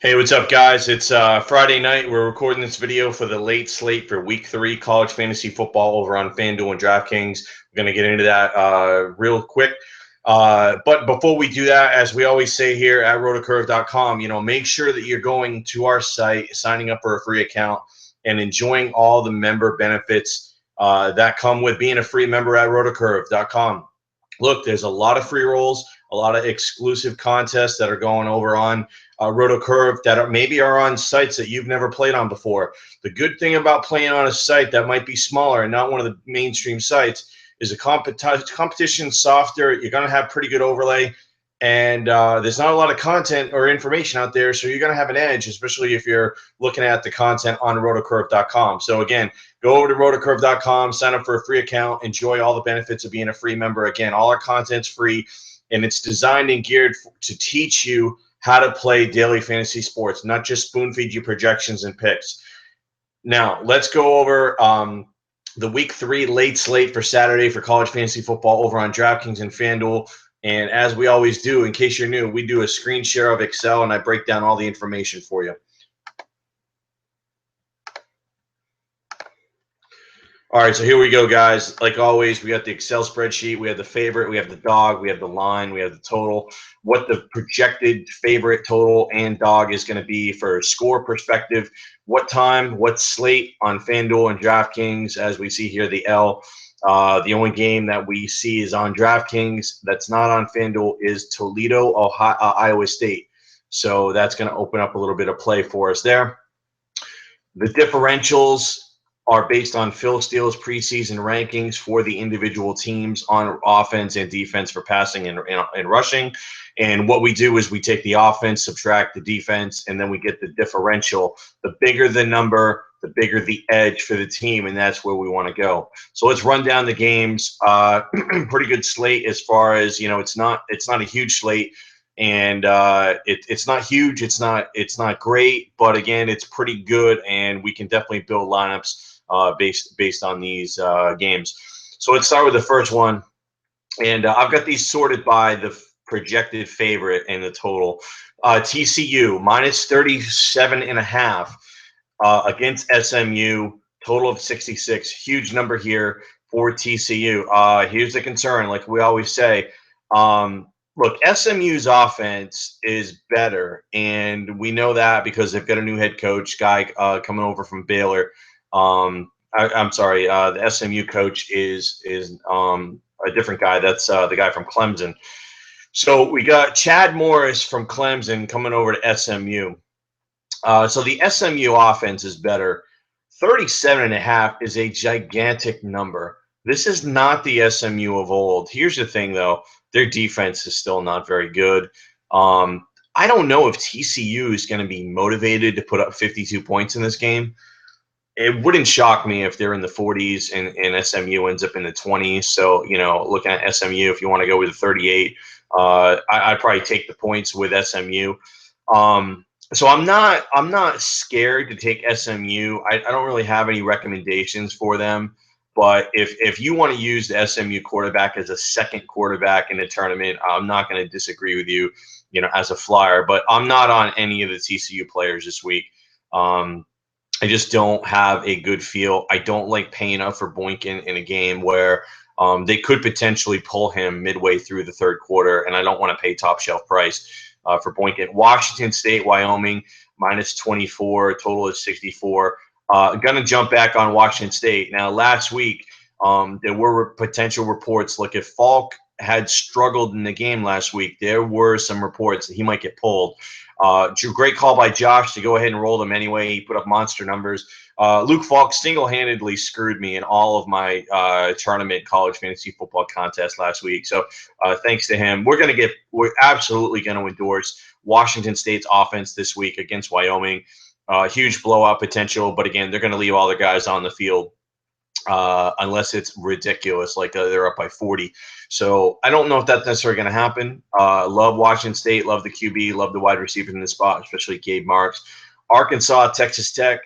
Hey, what's up, guys? It's Friday night. We're recording this video for the late slate for Week 3 college fantasy football over on FanDuel and DraftKings. We're going to get into that real quick. But before we do that, as we always say here at rotocurve.com, make sure that you're going to our site, signing up for a free account, and enjoying all the member benefits that come with being a free member at rotocurve.com. Look, there's a lot of free rolls, a lot of exclusive contests that are going over on RotoCurve that maybe are on sites that you've never played on before. The good thing about playing on a site that might be smaller and not one of the mainstream sites is the competition softer. You're going to have pretty good overlay, and there's not a lot of content or information out there, so you're going to have an edge, especially if you're looking at the content on rotocurve.com. So again, go over to rotocurve.com, sign up for a free account, enjoy all the benefits of being a free member. Again, all our content's free, and it's designed and geared to teach you how to play daily fantasy sports, not just spoon feed you projections and picks. Now, let's go over the Week 3 late slate for Saturday for college fantasy football over on DraftKings and FanDuel. And as we always do, in case you're new, we do a screen share of Excel, and I break down all the information for you. All right, so here we go, guys. Like always, we got the Excel spreadsheet. We have the favorite, we have the dog, we have the line, we have the total, what the projected favorite, total, and dog is going to be for score perspective, what time, what slate on FanDuel and DraftKings, as we see here, the L. The only game that we see is on DraftKings that's not on FanDuel is Toledo, Iowa State. So that's going to open up a little bit of play for us there. The differentials are based on Phil Steele's preseason rankings for the individual teams on offense and defense for passing and rushing. And what we do is we take the offense, subtract the defense, and then we get the differential. The bigger the number, the bigger the edge for the team, and that's where we want to go. So let's run down the games. Pretty good slate as far as, it's not a huge slate. And it's not huge, it's not great, but again, it's pretty good, and we can definitely build lineups based on these games. So let's start with the first one, and I've got these sorted by the projected favorite and the total. TCU minus 37.5 against SMU, total of 66. Huge number here for TCU. Here's the concern, like we always say. Look, SMU's offense is better, and we know that because they've got a new head coach guy coming over from Baylor. I'm sorry, the SMU coach is a different guy. That's the guy from Clemson. So we got Chad Morris from Clemson coming over to SMU. So the SMU offense is better. 37.5 is a gigantic number. This is not the SMU of old. Here's the thing, though. Their defense is still not very good. I don't know if TCU is going to be motivated to put up 52 points in this game. It wouldn't shock me if they're in the 40s and SMU ends up in the 20s. So, looking at SMU, if you want to go with a 38, I'd probably take the points with SMU. So I'm not scared to take SMU. I don't really have any recommendations for them. But if you want to use the SMU quarterback as a second quarterback in a tournament, I'm not going to disagree with you, as a flyer. But I'm not on any of the TCU players this week. I just don't have a good feel. I don't like paying up for Boykin in a game where they could potentially pull him midway through the third quarter, and I don't want to pay top shelf price for Boykin. Washington State, Wyoming, minus 24, total is 64. Going to jump back on Washington State. Now, last week, there were potential reports. Like if Falk had struggled in the game last week, there were some reports that he might get pulled. Great call by Josh to go ahead and roll them anyway. He put up monster numbers. Luke Falk single-handedly screwed me in all of my tournament college fantasy football contests last week. So thanks to him, we're absolutely going to endorse Washington State's offense this week against Wyoming. Huge blowout potential, but again, they're going to leave all the guys on the field unless it's ridiculous, like they're up by 40. So I don't know if that's necessarily going to happen. Love Washington State, love the QB, love the wide receiver in this spot, especially Gabe Marks. Arkansas, Texas Tech,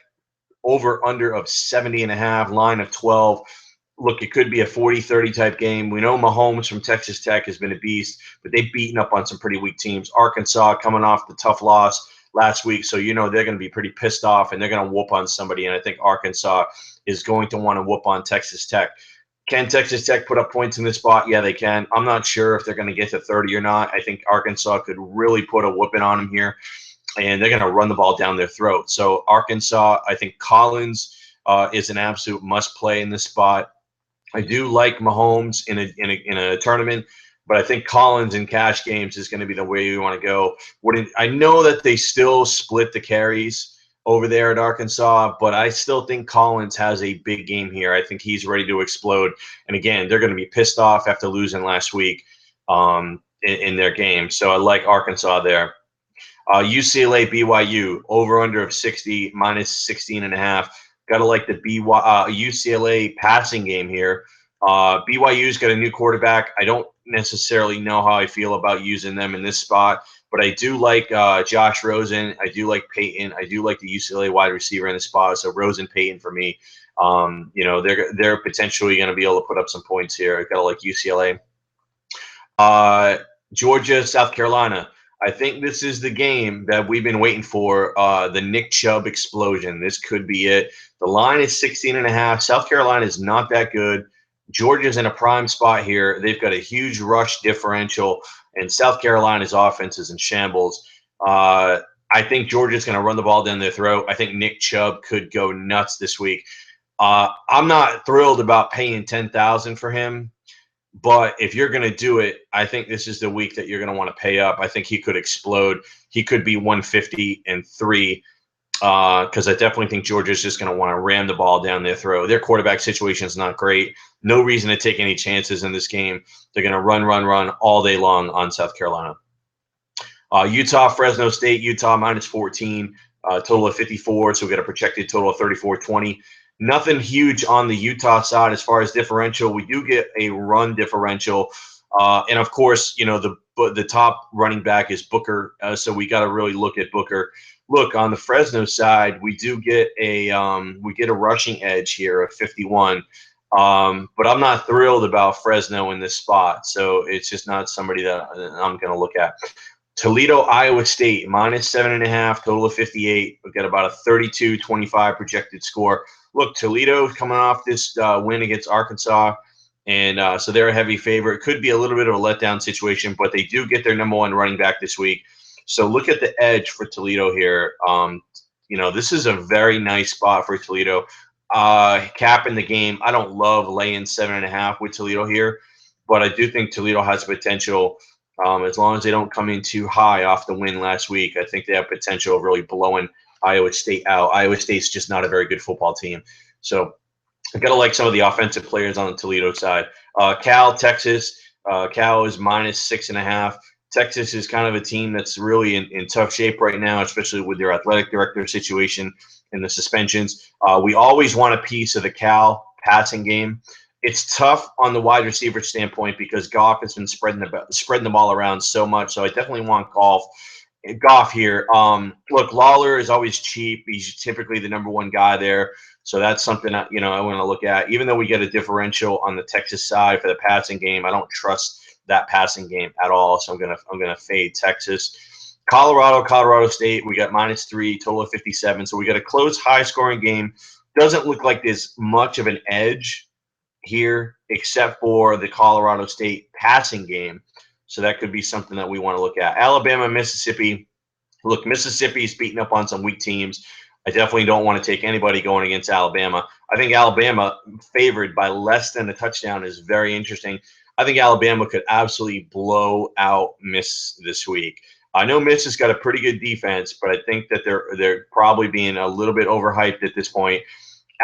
over under of 70.5, line of 12. Look, it could be a 40-30 type game. We know Mahomes from Texas Tech has been a beast, but they've beaten up on some pretty weak teams. Arkansas coming off the tough loss last week. So, they're going to be pretty pissed off and they're going to whoop on somebody. And I think Arkansas is going to want to whoop on Texas Tech. Can Texas Tech put up points in this spot? Yeah, they can. I'm not sure if they're going to get to 30 or not. I think Arkansas could really put a whooping on them here, and they're going to run the ball down their throat. So Arkansas, I think Collins is an absolute must play in this spot. I do like Mahomes in a tournament, but I think Collins in cash games is going to be the way we want to go. I know that they still split the carries over there at Arkansas, but I still think Collins has a big game here. I think he's ready to explode. And again, they're going to be pissed off after losing last week in their game. So I like Arkansas there. UCLA BYU over under of 60 minus 16.5. Got to like the UCLA passing game here. BYU's got a new quarterback. I don't necessarily know how I feel about using them in this spot, but I do like Josh Rosen. I do like Peyton. I do like the UCLA wide receiver in the spot. So Rosen, Peyton for me. They're potentially going to be able to put up some points here. I got to like UCLA. Georgia, South Carolina. I think this is the game that we've been waiting for, the Nick Chubb explosion. This could be it. The line is 16.5. South Carolina is not that good. Georgia's in a prime spot here. They've got a huge rush differential, and South Carolina's offense is in shambles. I think Georgia's going to run the ball down their throat. I think Nick Chubb could go nuts this week. I'm not thrilled about paying $10,000 for him. But if you're going to do it, I think this is the week that you're going to want to pay up. I think he could explode. He could be 150-3 because I definitely think Georgia's just going to want to ram the ball down their throat. Their quarterback situation is not great. No reason to take any chances in this game. They're going to run all day long on South Carolina. Utah, Fresno State, Utah minus 14, total of 54. So we got a projected total of 34-20. Nothing huge on the Utah side as far as differential. We do get a run differential. And, of course, the top running back is Booker, so we got to really look at Booker. Look, on the Fresno side, we do get a rushing edge here of 51. But I'm not thrilled about Fresno in this spot, so it's just not somebody that I'm going to look at. Toledo, Iowa State, minus 7.5, total of 58. We've got about a 32-25 projected score. Look, Toledo coming off this win against Arkansas, and so they're a heavy favorite. Could be a little bit of a letdown situation, but they do get their number one running back this week. So look at the edge for Toledo here. This is a very nice spot for Toledo. Capping the game. I don't love laying 7.5 with Toledo here, but I do think Toledo has potential. As long as they don't come in too high off the win last week, I think they have potential of really blowing Iowa State out. Iowa State's just not a very good football team. So I got to like some of the offensive players on the Toledo side. Cal, Texas. Cal is minus 6.5. Texas is kind of a team that's really in tough shape right now, especially with their athletic director situation and the suspensions. We always want a piece of the Cal passing game. It's tough on the wide receiver standpoint because Goff has been spreading the ball around so much. So I definitely want Goff here. Look, Lawler is always cheap. He's typically the number one guy there. So that's something that, I want to look at. Even though we get a differential on the Texas side for the passing game, I don't trust that passing game at all. So I'm gonna fade Texas. Colorado State, we got minus 3, total of 57. So we got a close, high-scoring game. Doesn't look like there's much of an edge here except for the Colorado State passing game. So that could be something that we want to look at. Alabama, Mississippi. Look, Mississippi's beating up on some weak teams. I definitely don't want to take anybody going against Alabama. I think Alabama favored by less than a touchdown is very interesting. I think Alabama could absolutely blow out Miss this week. I know Miss has got a pretty good defense, but I think that they're probably being a little bit overhyped at this point.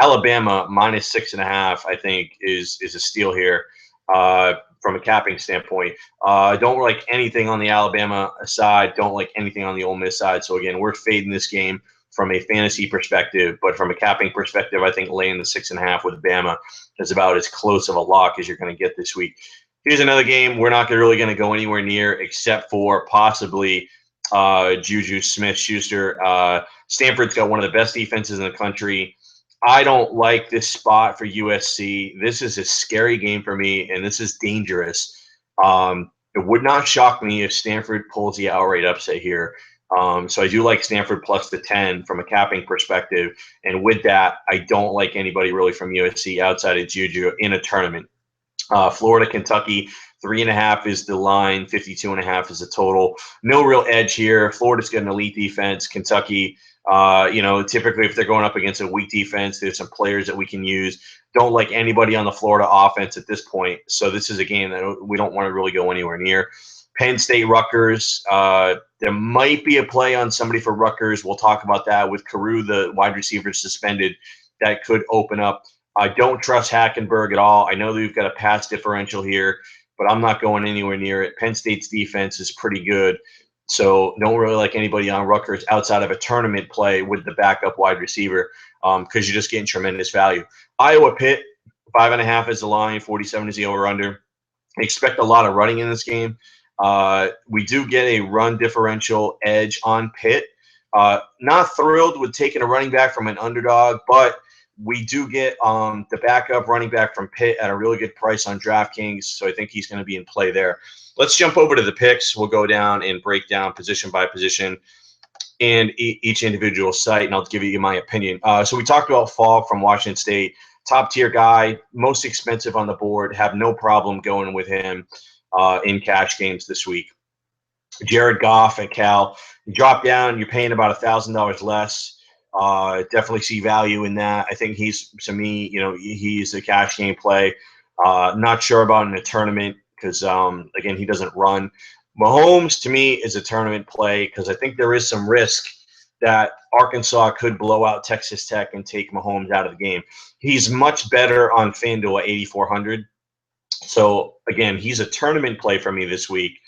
Alabama minus 6.5, I think, is a steal here from a capping standpoint. Don't like anything on the Alabama side. Don't like anything on the Ole Miss side. So, again, we're fading this game from a fantasy perspective. But from a capping perspective, I think laying the 6.5 with Bama is about as close of a lock as you're going to get this week. Here's another game we're not really going to go anywhere near except for possibly Juju Smith-Schuster. Stanford's got one of the best defenses in the country. I don't like this spot for USC. This is a scary game for me, and this is dangerous. It would not shock me if Stanford pulls the outright upset here. So I do like Stanford plus the 10 from a capping perspective. And with that, I don't like anybody really from USC outside of Juju in a tournament. Florida, Kentucky, 3.5 is the line, 52.5 is the total. No real edge here. Florida's got an elite defense. Kentucky, typically if they're going up against a weak defense, there's some players that we can use. Don't like anybody on the Florida offense at this point. So this is a game that we don't want to really go anywhere near. Penn State, Rutgers. There might be a play on somebody for Rutgers. We'll talk about that with Carew, the wide receiver, suspended. That could open up. I don't trust Hackenberg at all. I know that we've got a pass differential here, but I'm not going anywhere near it. Penn State's defense is pretty good. So don't really like anybody on Rutgers outside of a tournament play with the backup wide receiver because you're just getting tremendous value. Iowa, Pitt, 5.5 is the line, 47 is the over-under. Expect a lot of running in this game. We do get a run differential edge on Pitt. Not thrilled with taking a running back from an underdog, but we do get the backup running back from Pitt at a really good price on DraftKings, so I think he's going to be in play there. Let's jump over to the picks. We'll go down and break down position by position and each individual site, and I'll give you my opinion. So we talked about Fall from Washington State. Top-tier guy, most expensive on the board. Have no problem going with him in cash games this week. Jared Goff at Cal. You drop down, you're paying about $1,000 less. Definitely see value in that. I think he's, to me, he's a cash game play. Not sure about in a tournament because, again, he doesn't run. Mahomes, to me, is a tournament play because I think there is some risk that Arkansas could blow out Texas Tech and take Mahomes out of the game. He's much better on FanDuel at 8,400. So, again, he's a tournament play for me this week.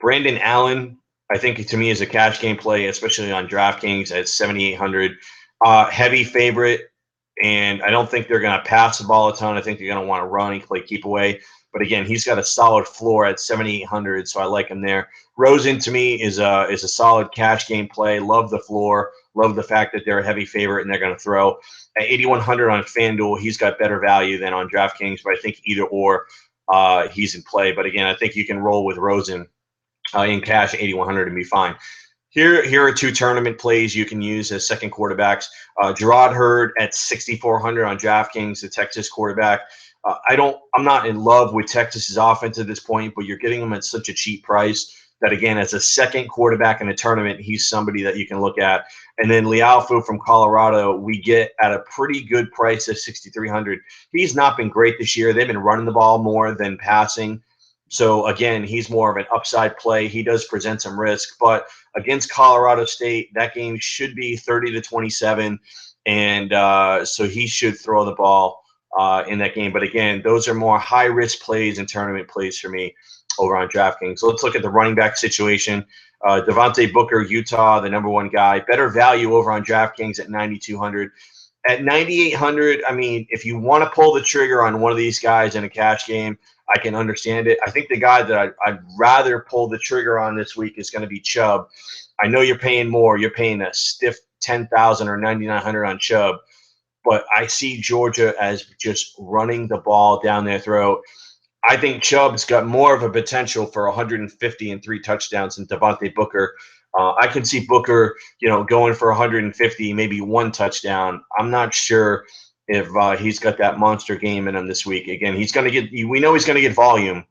Brandon Allen, I think, to me, is a cash game play, especially on DraftKings at 7,800. Heavy favorite, and I don't think they're going to pass the ball a ton. I think they're going to want to run and play keep away. But, again, he's got a solid floor at 7,800, so I like him there. Rosen, to me, is a solid cash game play. Love the floor. Love the fact that they're a heavy favorite and they're going to throw. At 8,100 on FanDuel, he's got better value than on DraftKings, but I think either or he's in play. But, again, I think you can roll with Rosen in cash at 8,100 and be fine. Here are two tournament plays you can use as second quarterbacks. Gerard Hurd at 6,400 on DraftKings, the Texas quarterback. I'm not in love with Texas's offense at this point, but you're getting them at such a cheap price that, again, as a second quarterback in a tournament, he's somebody that you can look at. And then Liaofu from Colorado, we get at a pretty good price of 6,300. He's not been great this year. They've been running the ball more than passing. So, again, he's more of an upside play. He does present some risk. But against Colorado State, that game should be 30-27. And so he should throw the ball in that game. But, again, those are more high-risk plays and tournament plays for me over on DraftKings. So let's look at the running back situation. Devontae Booker, Utah, the number one guy. Better value over on DraftKings at 9,200. At 9,800, I mean, if you want to pull the trigger on one of these guys in a cash game, I can understand it. I think the guy that I'd rather pull the trigger on this week is going to be Chubb. I know you're paying more. You're paying a stiff 10,000 or 9,900 on Chubb, but I see Georgia as just running the ball down their throat. I think Chubb's got more of a potential for 150 and 3 touchdowns than Devontae Booker. I can see Booker, going for 150, maybe 1 touchdown. I'm not sure if he's got that monster game in him this week. Again, we know he's going to get volume,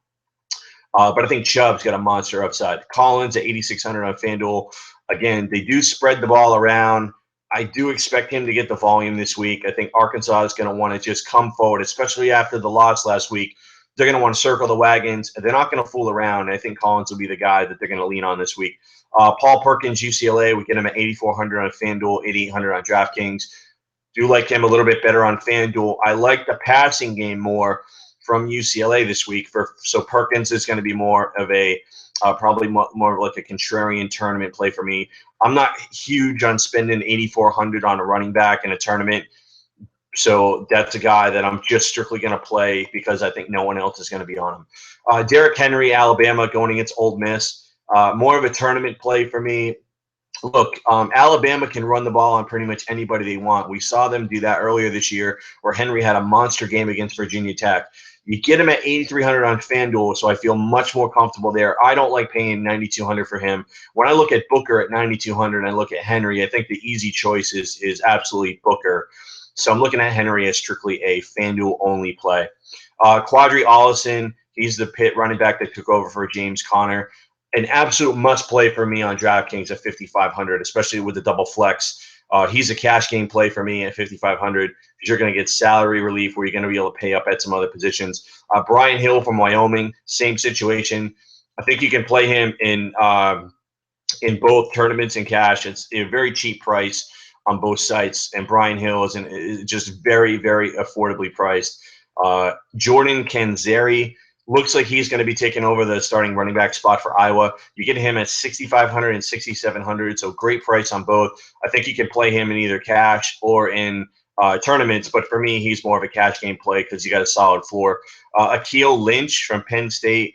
but I think Chubb's got a monster upside. Collins at 8,600 on FanDuel. Again, they do spread the ball around. I do expect him to get the volume this week. I think Arkansas is going to want to just come forward, especially after the loss last week. They're going to want to circle the wagons. They're not going to fool around. I think Collins will be the guy that they're going to lean on this week. Paul Perkins, UCLA, we get him at 8,400 on FanDuel, 8,800 on DraftKings. Do like him a little bit better on FanDuel. I like the passing game more from UCLA this week. So Perkins is going to be more of a probably more of like a contrarian tournament play for me. I'm not huge on spending 8,400 on a running back in a tournament. So that's a guy that I'm just strictly going to play because I think no one else is going to be on him. Derrick Henry, Alabama, going against Ole Miss. More of a tournament play for me. Look, Alabama can run the ball on pretty much anybody they want. We saw them do that earlier this year where Henry had a monster game against Virginia Tech. You get him at 8,300 on FanDuel, so I feel much more comfortable there. I don't like paying 9,200 for him. When I look at Booker at 9,200 and I look at Henry, I think the easy choice is absolutely Booker. So I'm looking at Henry as strictly a FanDuel only play. Quadri Allison, he's the Pitt running back that took over for James Conner. An absolute must play for me on DraftKings at 5,500, especially with the double flex. He's a cash game play for me at 5,500 because you're going to get salary relief where you're going to be able to pay up at some other positions. Brian Hill from Wyoming, same situation. I think you can play him in both tournaments and cash. It's a very cheap price on both sites, and Brian Hill is just very, very affordably priced. Jordan Kanzeri looks like he's going to be taking over the starting running back spot for Iowa. You get him at 6,500 and 6,700, so great price on both. I think you can play him in either cash or in tournaments, but for me, he's more of a cash game play because you got a solid floor. Akeel Lynch from Penn State.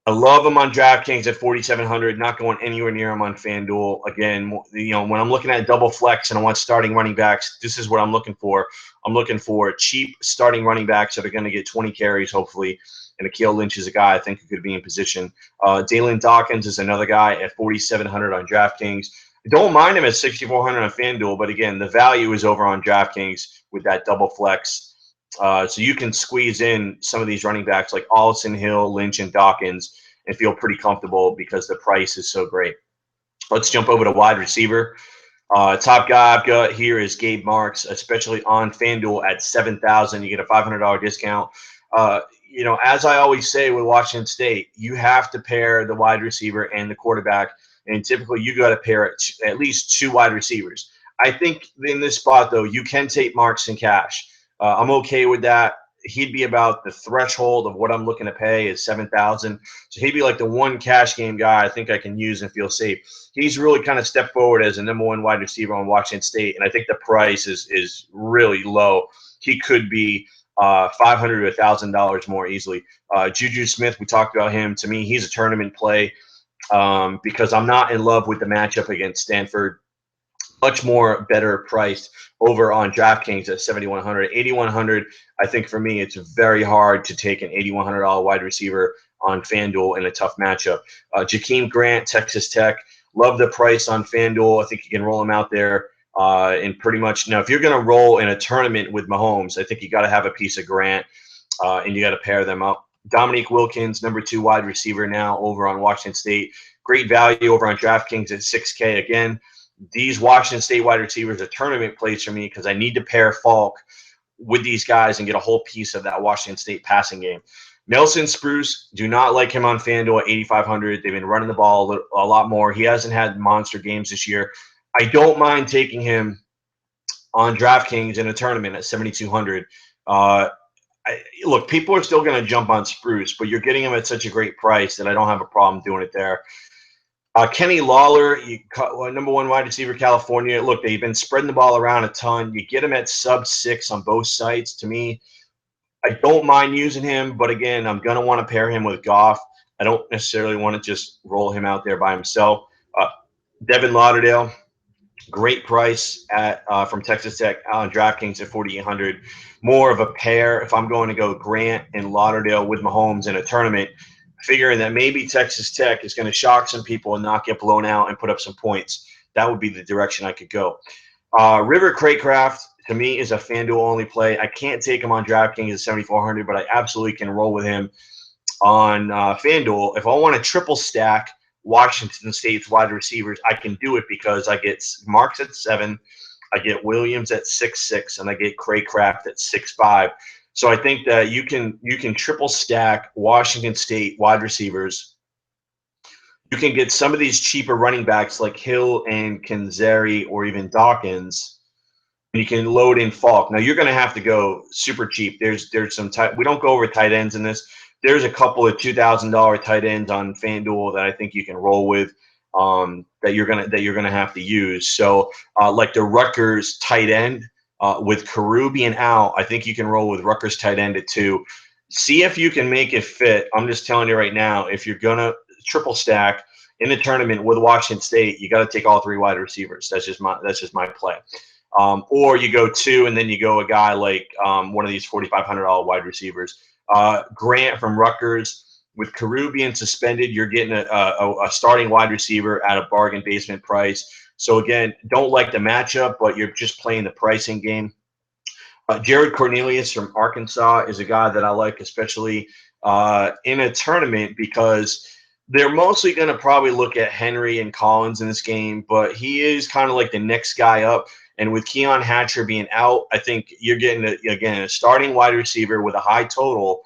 I love him on DraftKings at 4,700. Not going anywhere near him on FanDuel. Again, when I'm looking at double flex and I want starting running backs, this is what I'm looking for. I'm looking for cheap starting running backs that are going to get 20 carries, hopefully. And Akeel Lynch is a guy I think who could be in position. Dalen Dawkins is another guy at 4,700 on DraftKings. Don't mind him at 6,400 on FanDuel, but again, the value is over on DraftKings with that double flex. So you can squeeze in some of these running backs like Allison, Hill, Lynch, and Dawkins and feel pretty comfortable because the price is so great. Let's jump over to wide receiver. Top guy I've got here is Gabe Marks, especially on FanDuel at 7,000. You get a $500 discount. As I always say with Washington State, you have to pair the wide receiver and the quarterback, and typically you got to pair at least two wide receivers. I think in this spot, though, you can take Marks in cash. I'm okay with that. He'd be about the threshold of what I'm looking to pay is 7,000. So he'd be like the one cash game guy I think I can use and feel safe. He's really kind of stepped forward as a number one wide receiver on Washington State, and I think the price is really low. He could be $500 to $1,000 more easily. Juju Smith, we talked about him. To me, he's a tournament play because I'm not in love with the matchup against Stanford. Much more better priced over on DraftKings at 7,100. 8,100, I think for me, it's very hard to take an $8,100 wide receiver on FanDuel in a tough matchup. Jakeem Grant, Texas Tech, love the price on FanDuel. I think you can roll him out there in pretty much. Now, if you're going to roll in a tournament with Mahomes, I think you got to have a piece of Grant and you got to pair them up. Dominique Wilkins, number 2 wide receiver now over on Washington State. Great value over on DraftKings at $6K again. These Washington State wide receivers are tournament plays for me because I need to pair Falk with these guys and get a whole piece of that Washington State passing game. Nelson Spruce, do not like him on FanDuel at 8,500. They've been running the ball a lot more. He hasn't had monster games this year. I don't mind taking him on DraftKings in a tournament at 7,200. Look, people are still going to jump on Spruce, but you're getting him at such a great price that I don't have a problem doing it there. Kenny Lawler, number 1 wide receiver, California. Look, they've been spreading the ball around a ton. You get him at sub-6 on both sites. To me, I don't mind using him, but again, I'm going to want to pair him with Goff. I don't necessarily want to just roll him out there by himself. Devin Lauderdale, great price from Texas Tech on DraftKings at 4,800. More of a pair if I'm going to go Grant and Lauderdale with Mahomes in a tournament, figuring that maybe Texas Tech is going to shock some people and not get blown out and put up some points. That would be the direction I could go. River Craycraft, to me, is a FanDuel-only play. I can't take him on DraftKings at 7,400, but I absolutely can roll with him on FanDuel. If I want to triple stack Washington State's wide receivers, I can do it because I get Marks at 7, I get Williams at 6'6", and I get Craycraft at 6'5". So I think that you can triple stack Washington State wide receivers. You can get some of these cheaper running backs like Hill and Kanzeri or even Dawkins, and you can load in Falk. Now you're going to have to go super cheap. There's some we don't go over tight ends in this. There's a couple of $2,000 tight ends on FanDuel that I think you can roll with that you're gonna have to use. So like the Rutgers tight end. With Carew being out, I think you can roll with Rutgers tight end at 2. See if you can make it fit. I'm just telling you right now, if you're going to triple stack in the tournament with Washington State, you got to take all 3 wide receivers. That's just my play. Or you go 2 and then you go a guy like one of these $4,500 wide receivers. Grant from Rutgers. With Carew being suspended, you're getting a starting wide receiver at a bargain basement price. So, again, don't like the matchup, but you're just playing the pricing game. Jared Cornelius from Arkansas is a guy that I like, especially in a tournament, because they're mostly going to probably look at Henry and Collins in this game, but he is kind of like the next guy up. And with Keon Hatcher being out, I think you're getting, again, a starting wide receiver with a high total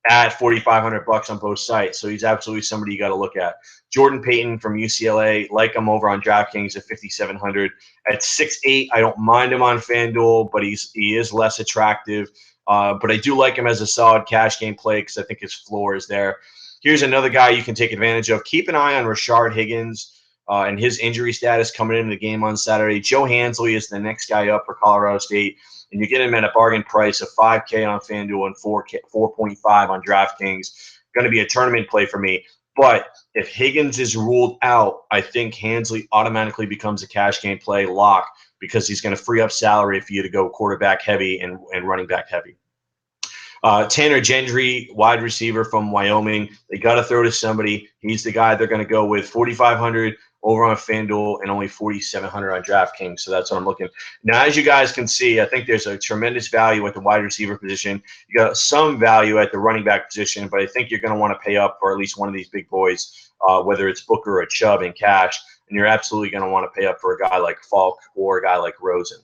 at $4,500 on both sites. So he's absolutely somebody you got to look at. Jordan Payton from UCLA, like him over on DraftKings at 5,700. At 6'8", I don't mind him on FanDuel, but he is less attractive. But I do like him as a solid cash game play because I think his floor is there. Here's another guy you can take advantage of. Keep an eye on Rashard Higgins and his injury status coming into the game on Saturday. Joe Hansley is the next guy up for Colorado State, and you get him at a bargain price of $5K on FanDuel and 4.5 on DraftKings. Going to be a tournament play for me. But if Higgins is ruled out, I think Hansley automatically becomes a cash game play lock because he's going to free up salary for you to go quarterback heavy and running back heavy. Tanner Gentry, wide receiver from Wyoming. They got to throw to somebody. He's the guy they're going to go with. 4,500 over on FanDuel and only 4,700 on DraftKings. So that's what I'm looking. Now, as you guys can see, I think there's a tremendous value at the wide receiver position. You got some value at the running back position, but I think you're going to want to pay up for at least one of these big boys, whether it's Booker or Chubb in cash. And you're absolutely going to want to pay up for a guy like Falk or a guy like Rosen.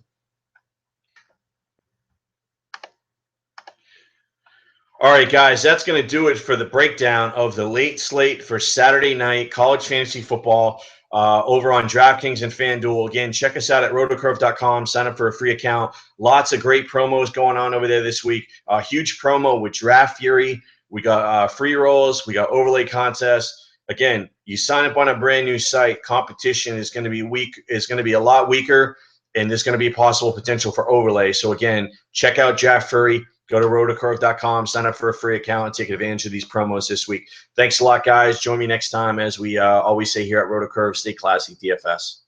All right, guys, that's going to do it for the breakdown of the late slate for Saturday night college fantasy football over on DraftKings and FanDuel. Again, check us out at rotocurve.com. Sign up for a free account. Lots of great promos going on over there this week. A huge promo with Draft Fury. We got free rolls. We got overlay contests. Again, you sign up on a brand new site. Competition is going to be weak. Is going to be a lot weaker, and there's going to be possible potential for overlay. So again, check out Draft Fury. Go to rotocurve.com, sign up for a free account, and take advantage of these promos this week. Thanks a lot, guys. Join me next time. As we always say here at Rotocurve, stay classy, DFS.